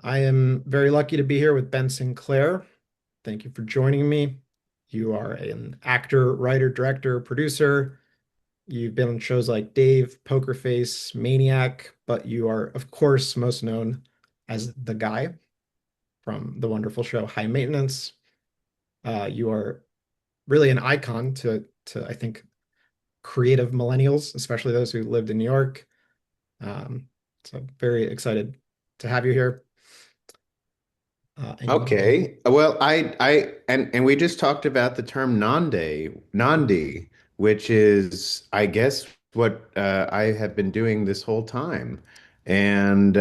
I am very lucky to be here with Ben Sinclair. Thank you for joining me. You are an actor, writer, director, producer. You've been on shows like Dave, Poker Face, Maniac, but you are, of course, most known as the guy from the wonderful show High Maintenance. You are really an icon to I think creative millennials, especially those who lived in New York. Um, so very excited to have you here. And Okay. Well, and we just talked about the term Nandi, which is, I guess, what I have been doing this whole time. And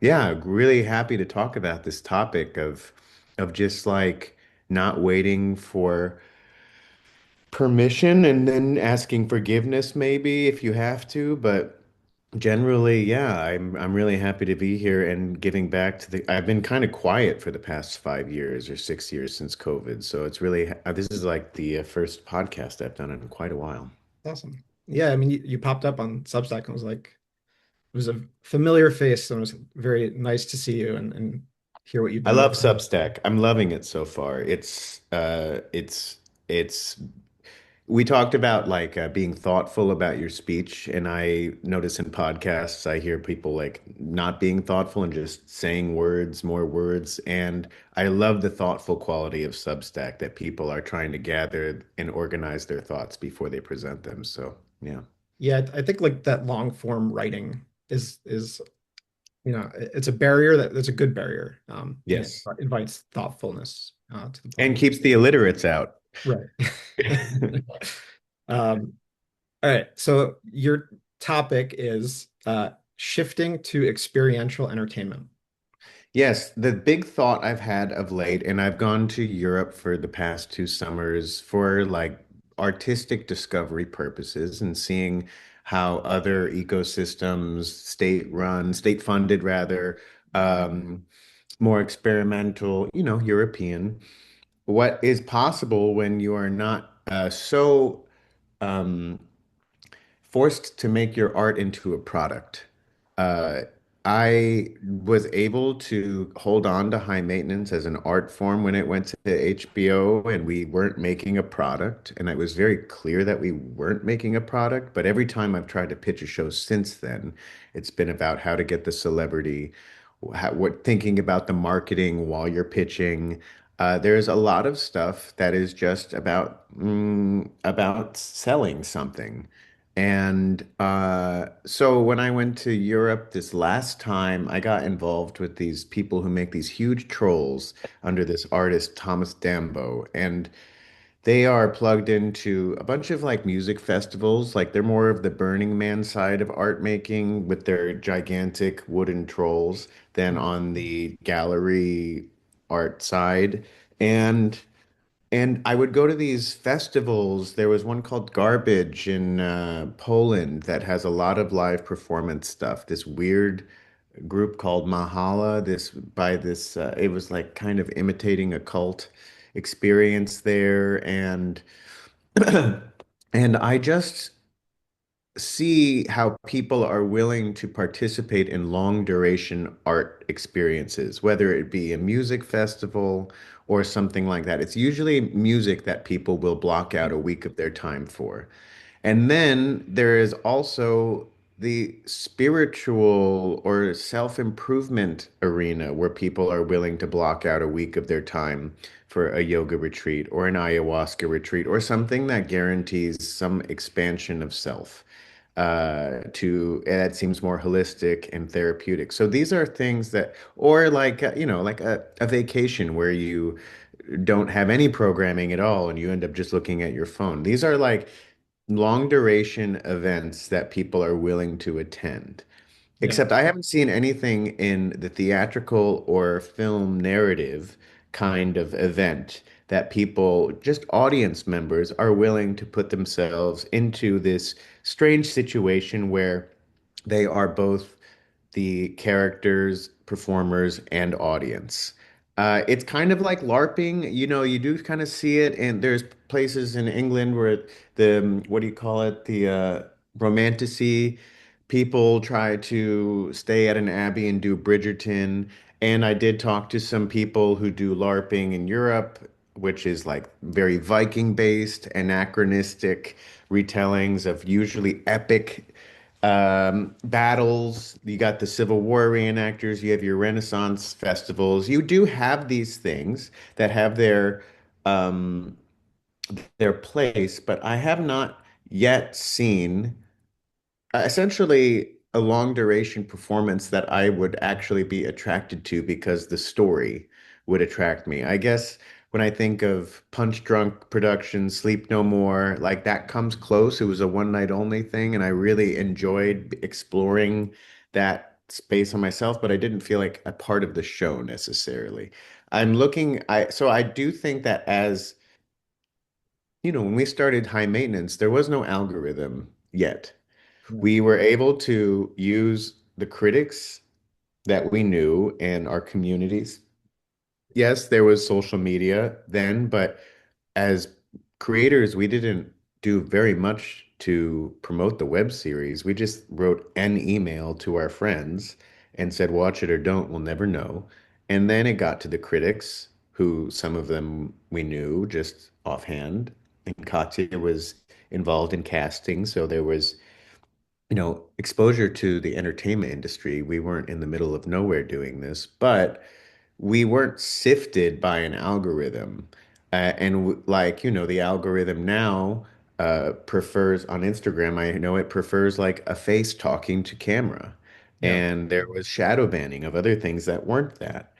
yeah, really happy to talk about this topic of just like not waiting for permission and then asking forgiveness maybe if you have to, but generally, yeah, I'm really happy to be here and giving back to the I've been kind of quiet for the past 5 years or 6 years since COVID, so it's really this is like the first podcast I've done in quite a while. awesome. Yeah, I mean, you popped up on Substack and was like, it was a familiar face, and it was very nice to see you and hear what you've I been love doing. Substack. I'm loving it so far. It's we talked about like being thoughtful about your speech, and I notice in podcasts I hear people like not being thoughtful and just saying words, more words, and I love the thoughtful quality of Substack that people are trying to gather and organize their thoughts before they present them. So, yeah. Yeah, I think like that long form writing is it's a barrier that's a good barrier. And it Yes. invites thoughtfulness to the And point. keeps the illiterates out. Right. Um, all right. So your topic is shifting to experiential entertainment. Yes, the big thought I've had of late, and I've gone to Europe for the past 2 summers for like artistic discovery purposes and seeing how other ecosystems, state run, state funded rather, um, more experimental, European, what is possible when you are not so um, forced to make your art into a product. Uh, I was able to hold on to High Maintenance as an art form when it went to HBO, and we weren't making a product. And it was very clear that we weren't making a product. But every time I've tried to pitch a show since then, it's been about how to get the celebrity, what thinking about the marketing while you're pitching. There's a lot of stuff that is just about selling something. And so when I went to Europe this last time, I got involved with these people who make these huge trolls under this artist, Thomas Dambo. And they are plugged into a bunch of like music festivals. Like they're more of the Burning Man side of art making with their gigantic wooden trolls than on the gallery art side. And I would go to these festivals. There was one called Garbage in Poland that has a lot of live performance stuff. This weird group called Mahala, it was like kind of imitating a cult experience there. And and I just see how people are willing to participate in long duration art experiences, whether it be a music festival or something like that. It's usually music that people will block out a week of their time for. And then there is also the spiritual or self-improvement arena where people are willing to block out a week of their time for a yoga retreat or an ayahuasca retreat or something that guarantees some expansion of self to that seems more holistic and therapeutic. So these are things that, or like, like a vacation where you don't have any programming at all and you end up just looking at your phone. These are like long duration events that people are willing to attend. Yeah. Except I haven't seen anything in the theatrical or film narrative kind of event that people, just audience members, are willing to put themselves into this strange situation where they are both the characters, performers, and audience. It's kind of like LARPing. You do kind of see it, and there's places in England where what do you call it? The romanticy people try to stay at an abbey and do Bridgerton. And I did talk to some people who do LARPing in Europe, which is like very Viking based, anachronistic retellings of usually epic battles. You got the Civil War reenactors, you have your Renaissance festivals. You do have these things that have um, their place, but I have not yet seen essentially a long duration performance that I would actually be attracted to because the story would attract me. I guess when I think of Punch Drunk Productions, Sleep No More, like that comes close. It was a one night only thing, and I really enjoyed exploring that space on myself, but I didn't feel like a part of the show necessarily. So I do think that as when we started high maintenance, there was no algorithm yet. Yeah. We were able to use the critics that we knew and our communities. Yes, there was social media then, but as creators, we didn't do very much to promote the web series. We just wrote an email to our friends and said, watch it or don't, we'll never know. And then it got to the critics, who some of them we knew just offhand. And Katya was involved in casting, so there was exposure to the entertainment industry. We weren't in the middle of nowhere doing this, but we weren't sifted by an algorithm. The algorithm now prefers on Instagram, I know it prefers like a face talking to camera. Yeah. And there was shadow banning of other things that weren't that.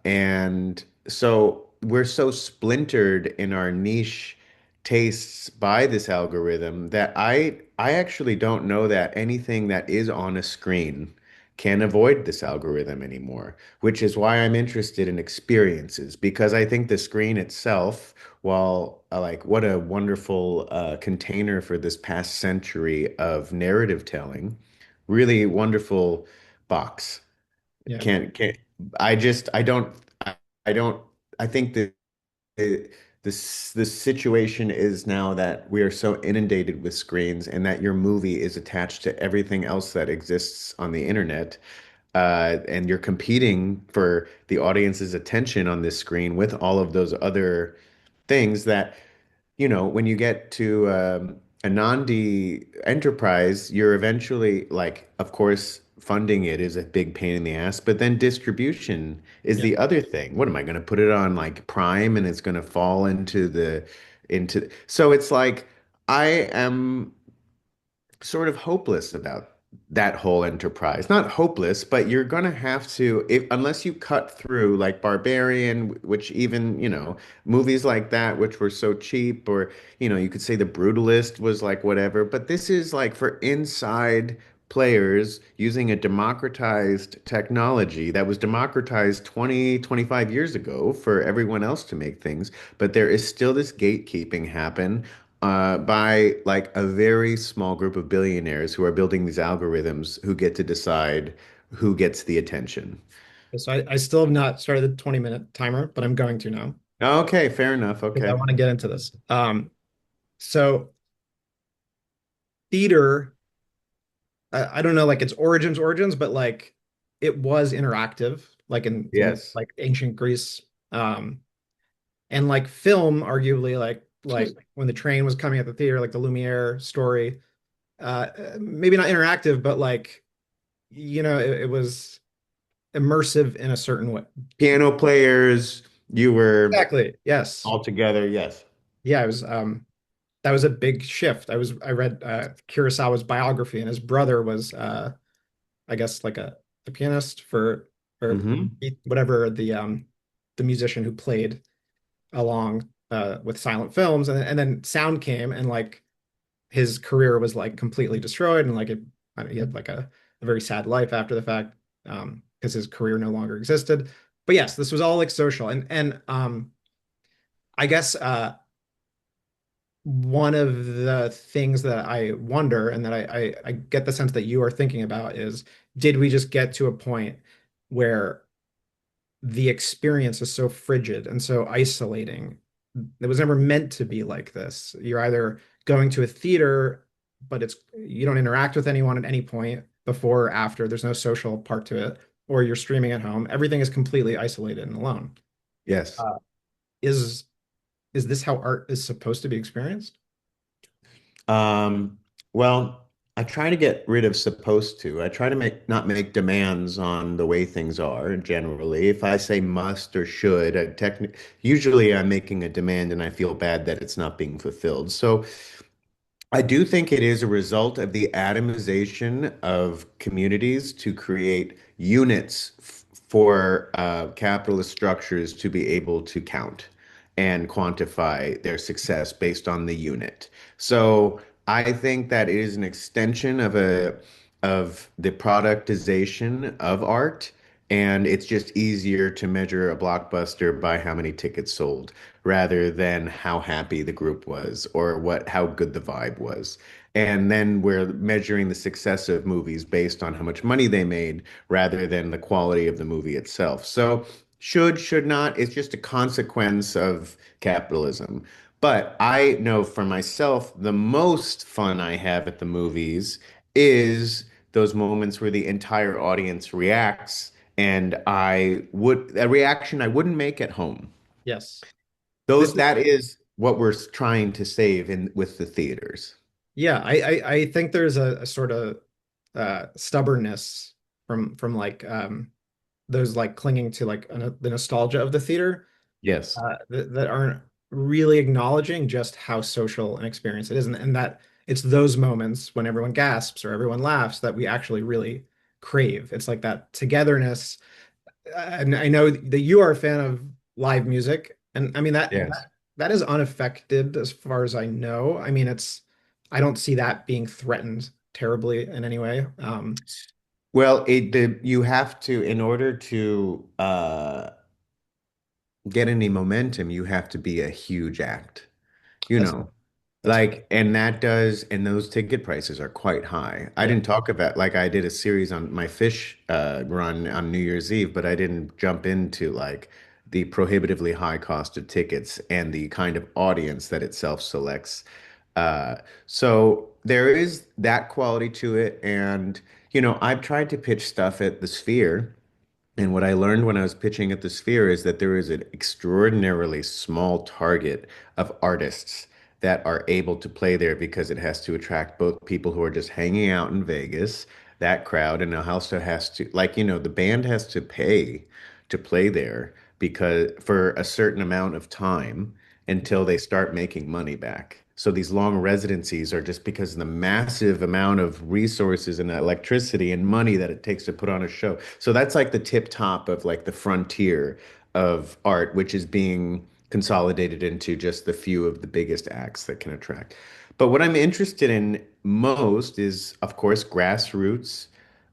And so we're so splintered in our niche tastes by this algorithm that I actually don't know that anything that is on a screen can avoid this algorithm anymore, which is why I'm interested in experiences because I think the screen itself, while like what a wonderful container for this past century of narrative telling, really wonderful box. Yeah. Can't I don't I don't I think that the the situation is now that we are so inundated with screens and that your movie is attached to everything else that exists on the internet, and you're competing for the audience's attention on this screen with all of those other things that when you get to a non-D enterprise, you're eventually like, of course, funding it is a big pain in the ass, but then distribution is Yeah. the other thing. What am I going to put it on like Prime and it's going to fall so it's like I am sort of hopeless about that whole enterprise. Not hopeless, but you're gonna have to, if unless you cut through like Barbarian, which even, movies like that, which were so cheap, or you could say The Brutalist was like whatever, but this is like for inside players using a democratized technology that was democratized 20, 25 years ago for everyone else to make things, but there is still this gatekeeping happen by like a very small group of billionaires who are building these algorithms who get to decide who gets the attention. So I still have not started the 20-minute timer, but I'm going to now Okay, fair enough. because I Okay. want to get into this. So theater, I don't know like its origins, but like it was interactive, like in Yes. like ancient Greece. Um, and like film, arguably, like when the train was coming at the theater, like the Lumiere story, maybe not interactive, but like it was immersive in a certain way. Piano players, you were Exactly. Yes. all together. Yes. Yeah, it was that was a big shift. I read Kurosawa's biography, and his brother was I guess like a pianist for or Hmm. whatever the musician who played along with silent films, and then sound came, and like his career was like completely destroyed, and like he had like a very sad life after the fact because his career no longer existed. But yes, this was all like social, and I guess one of the things that I wonder and that I get the sense that you are thinking about is, did we just get to a point where the experience is so frigid and so isolating? It was never meant to be like this. You're either going to a theater but it's you don't interact with anyone at any point before or after. There's no social part to it, or you're streaming at home. Everything is completely isolated and alone. Yes. Uh, is is this how art is supposed to be experienced? Um, well, I try to get rid of supposed to. I try to make not make demands on the way things are generally. If I say must or should, usually I'm making a demand and I feel bad that it's not being fulfilled. So I do think it is a result of the atomization of communities to create units for capitalist structures to be able to count and quantify their success based on the unit. So I think that it is an extension of the productization of art, and it's just easier to measure a blockbuster by how many tickets sold rather than how happy the group was or what how good the vibe was. And then we're measuring the success of movies based on how much money they made rather than the quality of the movie itself. So should not, it's just a consequence of capitalism. But I know for myself, the most fun I have at the movies is those moments where the entire audience reacts and I would a reaction I wouldn't make at home. Yes. Those This is that is what we're trying to save in with the theaters. Yeah, I think there's a sort of stubbornness from like those like clinging to like the nostalgia of the theater Yes. that aren't really acknowledging just how social an experience it is, and that it's those moments when everyone gasps or everyone laughs that we actually really crave. It's like that togetherness. And I know that you are a fan of live music, and I mean Yes. that is unaffected as far as I know. I mean, I don't see that being threatened terribly in any way. Well, you have to, in order to get any momentum, you have to be a huge act. You That's know, that's fair. and that does, and those ticket prices are quite high. I Yeah, didn't talk about, like, I did a series on my fish run on New Year's Eve, but I didn't jump into like the prohibitively high cost of tickets and the kind of audience that itself selects. Uh, so there is that quality to it. And, I've tried to pitch stuff at the Sphere. And what I learned when I was pitching at the Sphere is that there is an extraordinarily small target of artists that are able to play there because it has to attract both people who are just hanging out in Vegas, that crowd, and it also has to, like, the band has to pay to play there because for a certain amount of time until they start making money back. So these long residencies are just because of the massive amount of resources and electricity and money that it takes to put on a show. So that's like the tip top of like the frontier of art, which is being consolidated into just the few of the biggest acts that can attract. But what I'm interested in most is, of course, grassroots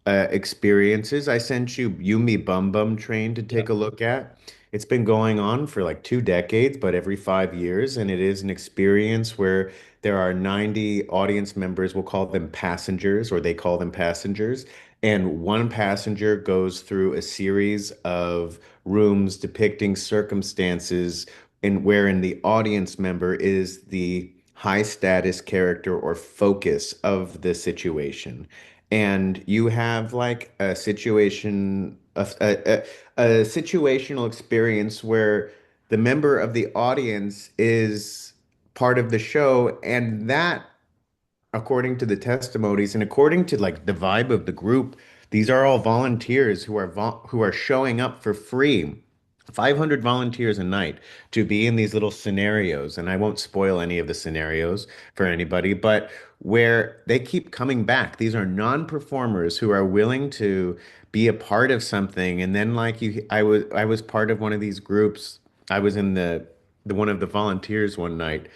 experiences. I sent you Yumi Bum Bum Train to yeah, take a look at. It's been going on for like 2 decades, but every 5 years, and it is an experience where there are 90 audience members. We'll call them passengers, or they call them passengers. And one passenger goes through a series of rooms depicting circumstances and wherein the audience member is the high status character or focus of the situation. And you have like a situational experience where the member of the audience is part of the show, and that, according to the testimonies and according to like the vibe of the group, these are all volunteers who are showing up for free. 500 volunteers a night to be in these little scenarios, and I won't spoil any of the scenarios for anybody, but where they keep coming back. These are non-performers who are willing to be a part of something. And then like I was part of one of these groups. I was in the one of the volunteers one night,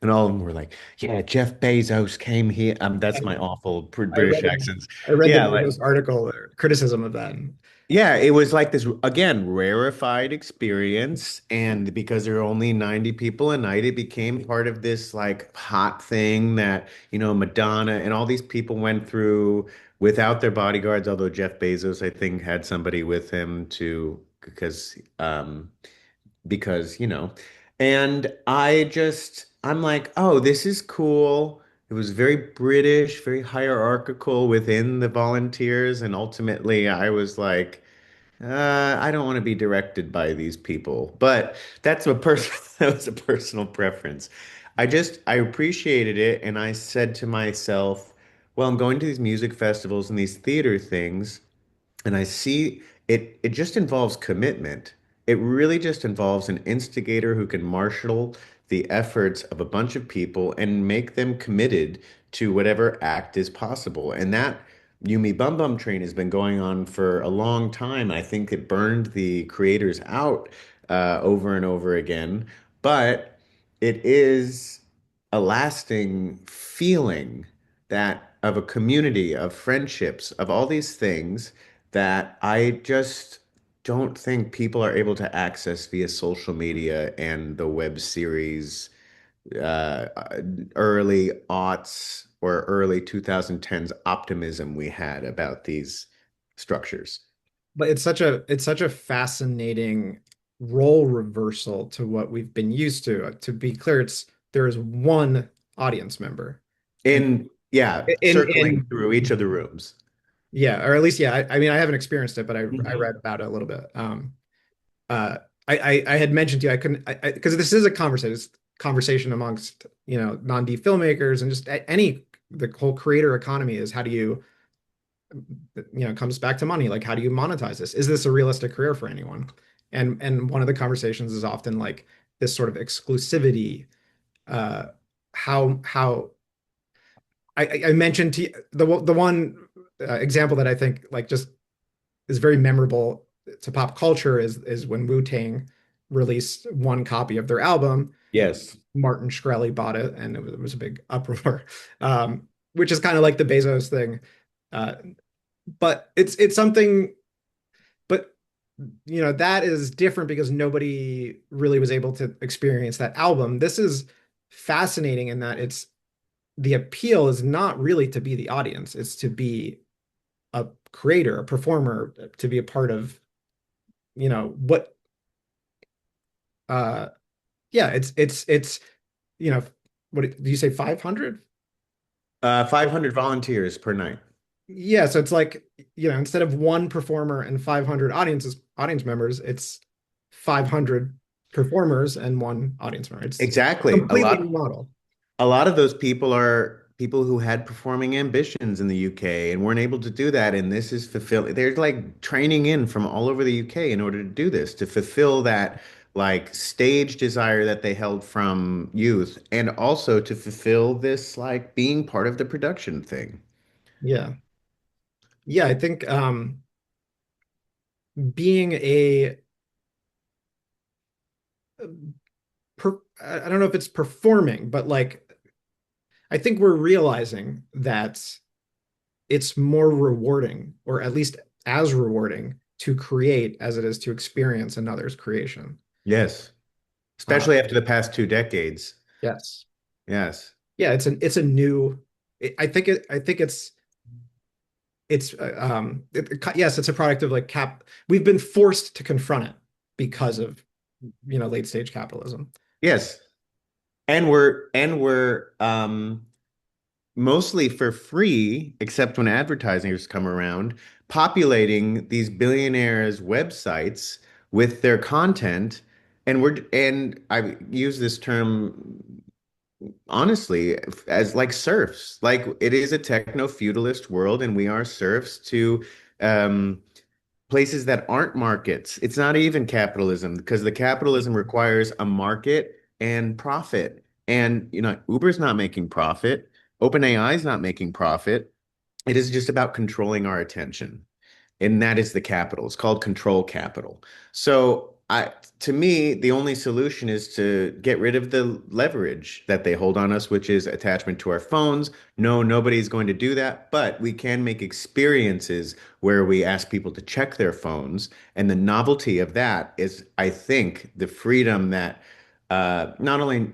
and all of them were like, "Yeah, Jeff Bezos came here." That's my awful I British read it. accents. I read the Yeah, like Bezos article or criticism of that. And yeah, it was like this again rarefied experience, and because there are only 90 people a night, it became part of this like hot thing that Madonna and all these people went through without their bodyguards. Although Jeff Bezos, I think, had somebody with him to because and I'm like, oh, this is cool. it was very British, very hierarchical within the volunteers, and ultimately I was like, I don't want to be directed by these people, but that's a person that was a personal preference. I appreciated it, and I said to myself, well, I'm going to these music festivals and these theater things. And I see it just involves commitment. It really just involves an instigator who can marshal the efforts of a bunch of people and make them committed to whatever act is possible. And that Yumi Bum Bum train has been going on for a long time. I think it burned the creators out over and over again, but it is a lasting feeling that of a community, of friendships, of all these things that I just don't think people are able to access via social media and the web series uh, early aughts or early 2010s optimism we had about these structures. But it's such a fascinating role reversal to what we've been used to. To be clear, it's there is one audience member, and Yeah, circling in through each of the rooms. yeah, or at least yeah. I mean, I haven't experienced it, but I Mhm. read about it a little bit. Uh, I had mentioned to you I couldn't because this is a conversation amongst non-D filmmakers and just any the whole creator economy is how do you it comes back to money. Like, how do you monetize this? Is this a realistic career for anyone? And one of the conversations is often like this sort of exclusivity. Uh, how I mentioned to you, the one example that I think like just is very memorable to pop culture is when Wu-Tang released one copy of their album. Yes. Martin Shkreli bought it, and it was a big uproar, which is kind of like the Bezos thing. Uh, but it's something but that is different because nobody really was able to experience that album. This is fascinating in that it's the appeal is not really to be the audience, it's to be a creator, a performer, to be a part of what uh yeah, it's you know what do you say, 500? 500 volunteers per night. Yeah, so it's like, instead of one performer and 500 audience members, it's 500 performers and one audience member. It's a Exactly. completely new model. A lot of those people are people who had performing ambitions in the UK and weren't able to do that. And this is fulfilling. They're like training in from all over the UK in order to do this, to fulfill that like stage desire that they held from youth, and also to fulfill this like being part of the production thing. Yeah. Yeah, I think being a I don't know if it's performing, but like I think we're realizing that it's more rewarding, or at least as rewarding to create as it is to experience another's creation. Yes. Uh, Especially after the past 2 decades. yes. Yes. Yeah, it's a new I think yes, it's a product of like we've been forced to confront it because of late stage capitalism. Yes. And we're mostly for free, except when advertisers come around, populating these billionaires' websites with their content. And I use this term honestly as like serfs. Like it is a techno-feudalist world, and we are serfs to um, places that aren't markets. It's not even capitalism because the capitalism requires a market and profit. And Uber's not making profit. OpenAI is not making profit. It is just about controlling our attention. And that is the capital. It's called control capital. So to me, the only solution is to get rid of the leverage that they hold on us, which is attachment to our phones. No, nobody's going to do that, but we can make experiences where we ask people to check their phones. And the novelty of that is, I think, the freedom that not only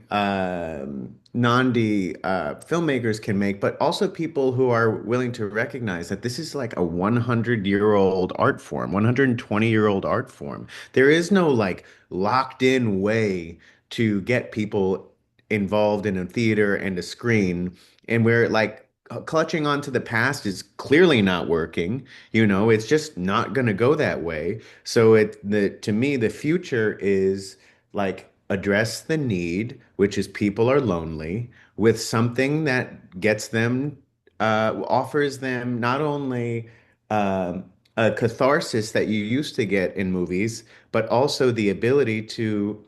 non-D filmmakers can make, but also people who are willing to recognize that this is like a 100-year-old art form, 120-year-old art form. There is no like locked in way to get people involved in a theater and a screen and we're like clutching onto the past is clearly not working. It's just not going to go that way. So to me, the future is like address the need, which is people are lonely, with something that gets them, offers them not only um, a catharsis that you used to get in movies, but also the ability to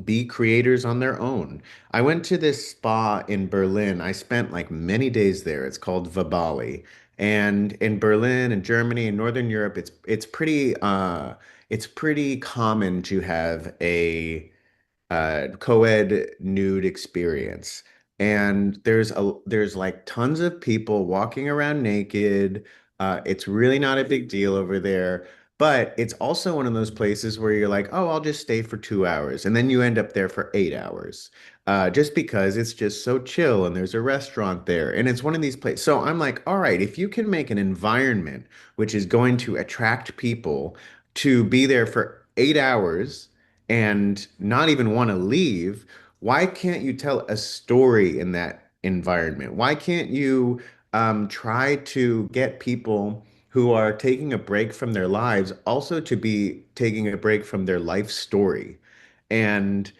be creators on their own. I went to this spa in Berlin. I spent like many days there. It's called Vabali. And in Berlin and Germany and Northern Europe, it's pretty common to have a co-ed nude experience. And there's like tons of people walking around naked. It's really not a big deal over there. But it's also one of those places where you're like, oh, I'll just stay for 2 hours. And then you end up there for 8 hours. Just because it's just so chill and there's a restaurant there. And it's one of these places. So I'm like, all right, if you can make an environment which is going to attract people to be there for 8 hours and not even want to leave, why can't you tell a story in that environment? Why can't you try to get people who are taking a break from their lives also to be taking a break from their life story and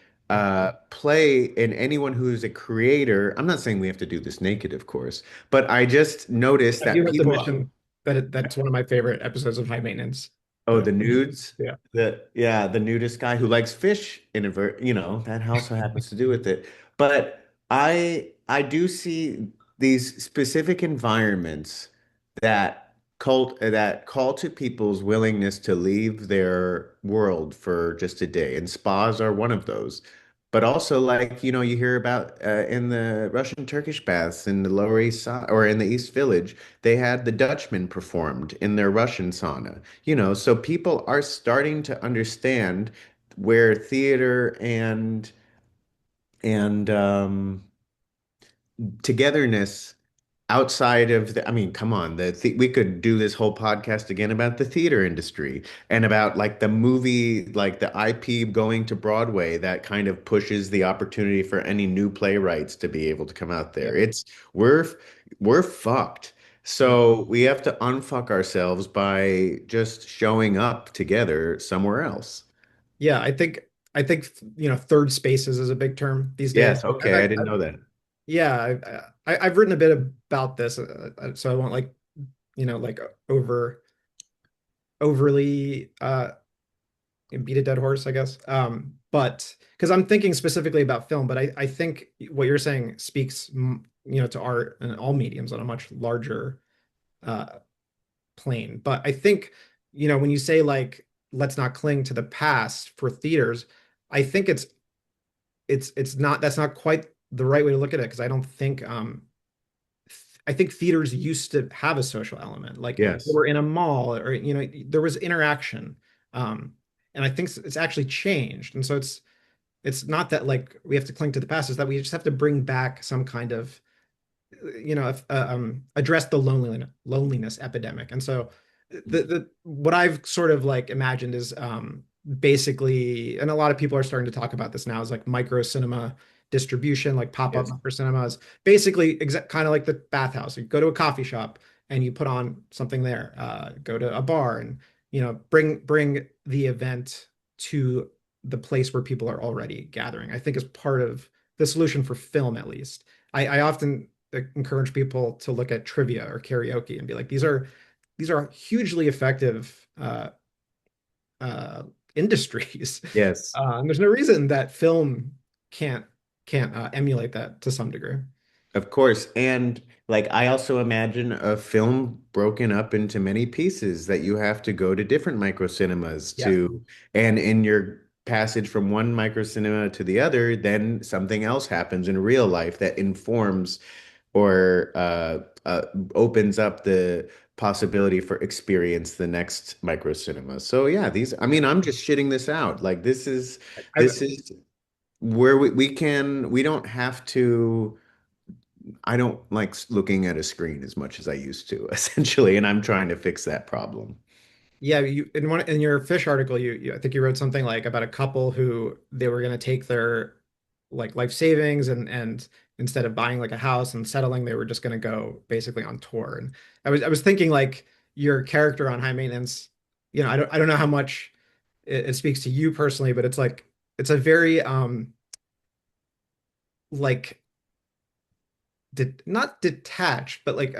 play and anyone who's a creator? I'm not saying we have to do this naked, of course, but I just noticed I do that have to people. mention that that's one of my favorite episodes of High Maintenance. Oh, The the nudes? yeah. The nudist guy who likes fish that also happens to do with it. But I do see these specific environments that call to people's willingness to leave their world for just a day. And spas are one of those. But also, like, you hear about in the Russian Turkish baths in the Lower East Side or in the East Village, they had the Dutchmen performed in their Russian sauna. So people are starting to understand where theater and togetherness outside of I mean, come on, we could do this whole podcast again about the theater industry and about like the movie, like the IP going to Broadway that kind of pushes the opportunity for any new playwrights to be able to come out there. Yep. We're we're fucked. Yep. So we have to unfuck ourselves by just showing up together somewhere else. Yeah, I think third spaces is a big term these days. Yes, okay, I didn't know that. Yeah, I've written a bit about this, so I won't like like overly beat a dead horse, I guess. But because I'm thinking specifically about film, but I think what you're saying speaks to art and all mediums on a much larger uh plane. But I think when you say like let's not cling to the past for theaters, I think it's not that's not quite the right way to look at it because I don't think I think theaters used to have a social element. Like they Yes. were in a mall or there was interaction. And I think it's actually changed. And so it's not that like we have to cling to the past, it's that we just have to bring back some kind of address the loneliness epidemic. And so the what I've sort of like imagined is basically, and a lot of people are starting to talk about this now, is like micro cinema distribution, like pop-up Yes. micro cinemas, basically kind of like the bathhouse. You go to a coffee shop and you put on something there, go to a bar and bring the event to the place where people are already gathering. I think is part of the solution for film, at least. I often encourage people to look at trivia or karaoke and be like, these are hugely effective uh, industries, Yes. and there's no reason that film can't can't emulate that to some degree. Of course. And like I also imagine a film broken up into many pieces that you have to go to different micro cinemas Yeah. to, and in your passage from one micro cinema to the other, then something else happens in real life that informs or opens up the possibility for experience the next micro cinema. So yeah, I Yeah. mean, I'm just shitting this out. Like I, this is where we don't have to. I don't like looking at a screen as much as I used to, essentially, and I'm trying to fix that problem. yeah, you in your fish article, I think you wrote something like about a couple who they were going to take their like life savings, and instead of buying like a house and settling, they were just going to go basically on tour. And I was thinking like your character on High Maintenance, I don't know how much it speaks to you personally, but it's like it's a very like not detached, but like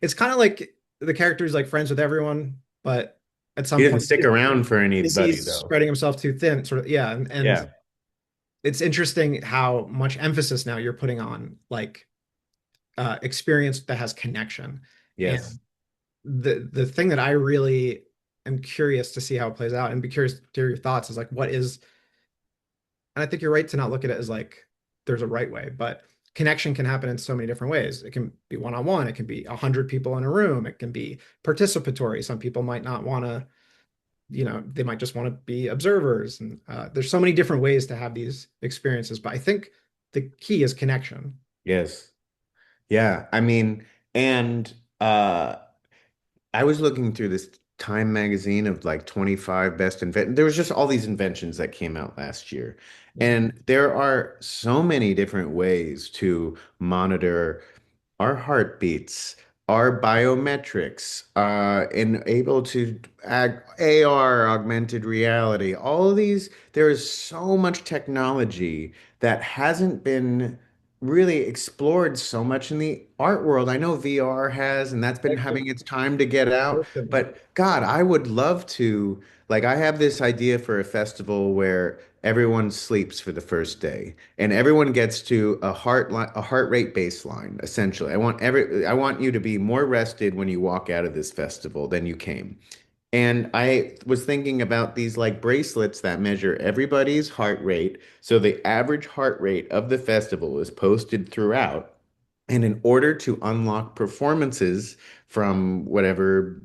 it's kind of like the character's like friends with everyone, but at He some didn't point stick around for thinks anybody he's though. spreading himself too thin, sort of. Yeah, and Yeah. it's interesting how much emphasis now you're putting on like experience that has connection. Yes. And the thing that I really am curious to see how it plays out and be curious to hear your thoughts is like what is, and I think you're right to not look at it as like there's a right way, but connection can happen in so many different ways. It can be one-on-one, it can be 100 people in a room, it can be participatory. Some people might not want to, they might just want to be observers. And there's so many different ways to have these experiences, but I think the key is connection. Yes. Yeah. I mean, and I was looking through this Time magazine of like 25 best invent. There was just all these inventions that came out last year. Yeah. And there are so many different ways to monitor our heartbeats, our biometrics, and able to AR, augmented reality, all of these, there is so much technology that hasn't been really explored so much in the art world. I know VR has, and that's been Like the having its time to get out, person. but God, I would love to, like, I have this idea for a festival where everyone sleeps for the first day and everyone gets to a heart rate baseline essentially. I want you to be more rested when you walk out of this festival than you came. And I was thinking about these like bracelets that measure everybody's heart rate. So the average heart rate of the festival is posted throughout. And in order to unlock performances from whatever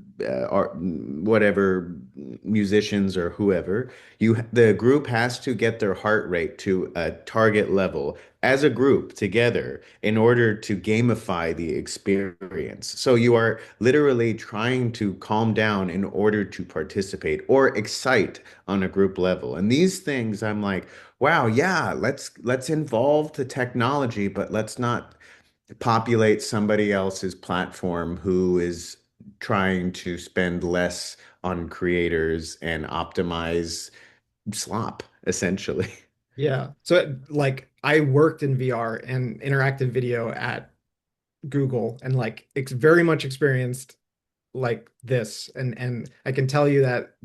musicians or whoever, the group has to get their heart rate to a target level as a group together in order to gamify the experience. So you are literally trying to calm down in order to participate or excite on a group level. And these things, I'm like, wow, yeah, let's involve the technology, but let's not populate somebody else's platform who is trying to spend less on creators and optimize slop, essentially. Yeah. So like I worked in VR and interactive video at Google and like it's very much experienced like this. And I can tell you that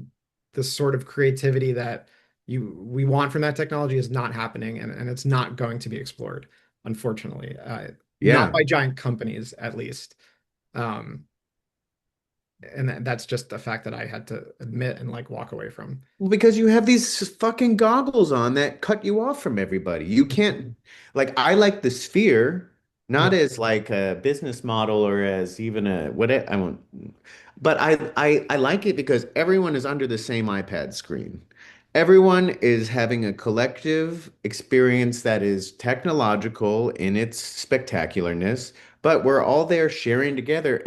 the sort of creativity that we want from that technology is not happening, and it's not going to be explored, unfortunately. Not Yeah. by giant companies, at least. Um, and that's just a fact that I had to admit and like walk away from. Well, because you have these fucking goggles on that cut you off from everybody. You can't, like, I like the sphere, Yeah. not as like a business model or as even a what I won't, but I like it because everyone is under the same iPad screen. Everyone is having a collective experience that is technological in its spectacularness, but we're all there sharing together.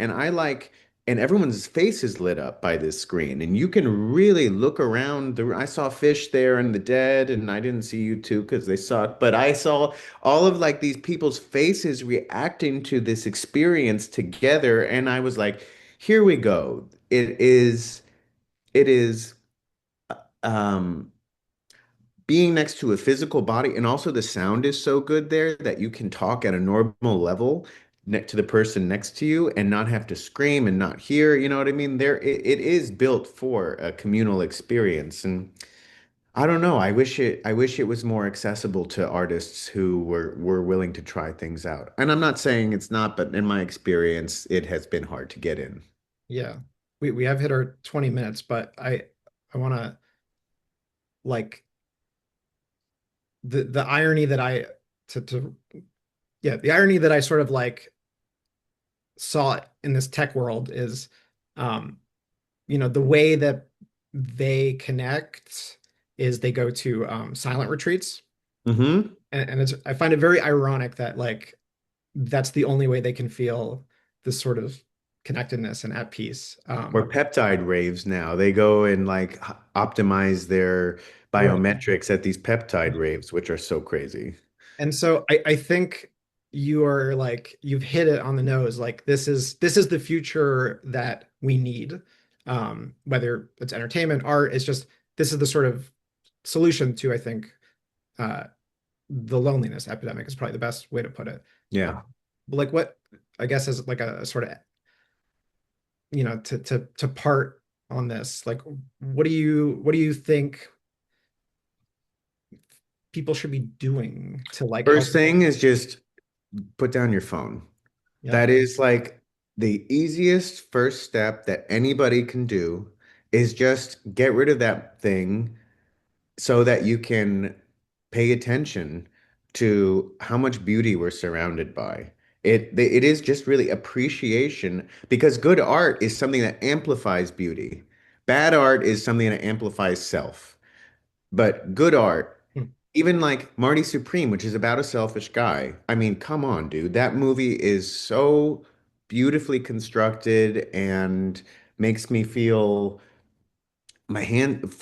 And everyone's face is lit up by this screen, and you can really look around. I saw fish there and the dead, and I didn't see you two because they suck, but I saw all of like these people's faces reacting to this experience together, and I was like, here we go. It is um being next to a physical body, and also the sound is so good there that you can talk at a normal level next to the person next to you and not have to scream and not hear, you know what I mean? It is built for a communal experience. And I don't know, I wish it was more accessible to artists who were willing to try things out. And I'm not saying it's not, but in my experience, it has been hard to get in. Yeah. We have hit our 20 minutes, but I want to like the irony that I to yeah, the irony that I sort of like saw in this tech world is um the way that they connect is they go to silent retreats. Hmm. And it's I find it very ironic that like that's the only way they can feel this sort of connectedness and at peace. Or peptide raves now. They go and like optimize their Right. biometrics at these peptide raves, which are so crazy. And so I think you are like you've hit it on the nose. Like this is the future that we need. Whether it's entertainment, art, it's just this is the sort of solution to, I think, uh, the loneliness epidemic is probably the best way to put it. Yeah. Um, but like what I guess is like a sort of to part on this, like what do you think people should be doing to like First help? thing is just put down your phone. Yep. That is like the easiest first step that anybody can do is just get rid of that thing so that you can pay attention to how much beauty we're surrounded by. It is just really appreciation because good art is something that amplifies beauty. Bad art is something that amplifies self. But good art, Hmm. even like Marty Supreme, which is about a selfish guy. I mean, come on, dude. That movie is so beautifully constructed and makes me feel my hand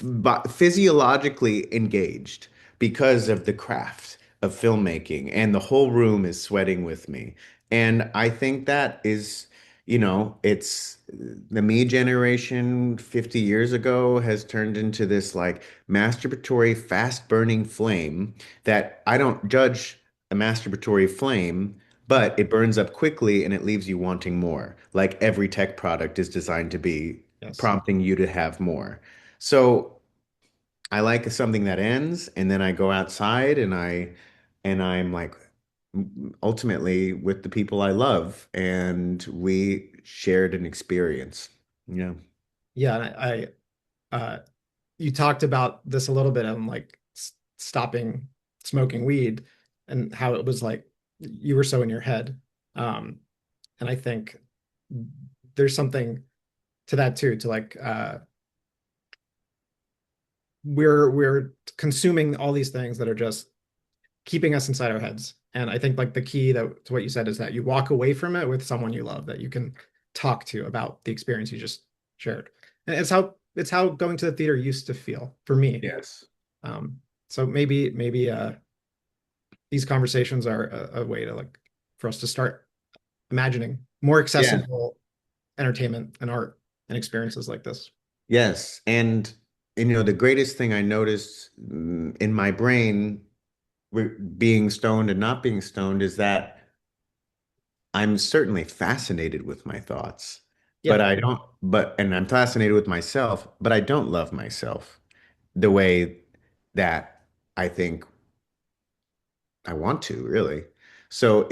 physiologically engaged because of the craft of filmmaking, and the whole room is sweating with me. And I think that is, it's the me generation 50 years ago has turned into this like masturbatory, fast burning flame that I don't judge a masturbatory flame, but it burns up quickly and it leaves you wanting more. Like every tech product is designed to be Yes. prompting you to have more. So I like something that ends, and then I go outside and I'm like ultimately with the people I love, and we shared an experience. Yeah. Yeah, and you talked about this a little bit on like stopping smoking weed and how it was like you were so in your head. Um, and I think there's something to that too, to like we're consuming all these things that are just keeping us inside our heads. And I think like the key to what you said is that you walk away from it with someone you love that you can talk to about the experience you just shared. And it's how going to the theater used to feel for me. Yes. Um, so maybe these conversations are a way to like for us to start imagining more Yeah. accessible entertainment and art and experiences like this. Yes. And the greatest thing I noticed in my brain being stoned and not being stoned is that I'm certainly fascinated with my thoughts, but Yeah, I don't, and I'm fascinated with myself, but I don't love myself the way that I think I want to, really. So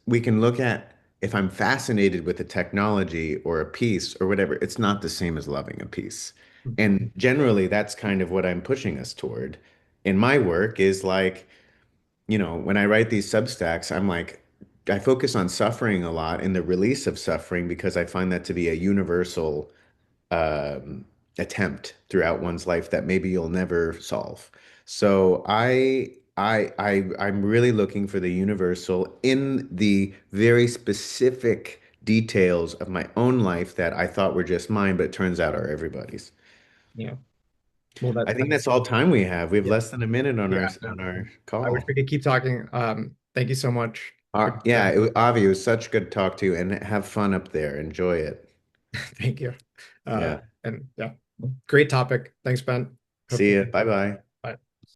we can look at if I'm fascinated with a technology or a piece or whatever, it's not the same as loving a piece. And generally, that's kind of what I'm pushing us toward in my work is like, when I write these substacks, I focus on suffering a lot and the release of suffering because I find that to be a universal um, attempt throughout one's life that maybe you'll never solve. So I'm really looking for the universal in the very specific details of my own life that I thought were just mine, but it turns out are everybody's. yeah. Well, I think that's that's all time we have. We have yeah, less than a minute on our yeah. on our I wish call. we could keep talking. Thank you so much for Yeah, sharing. Avi, it was such good to talk to you and have fun up there. Enjoy it. Thank you. Yeah. And yeah, great topic. Thanks, Ben. Hope See to you. Bye bye.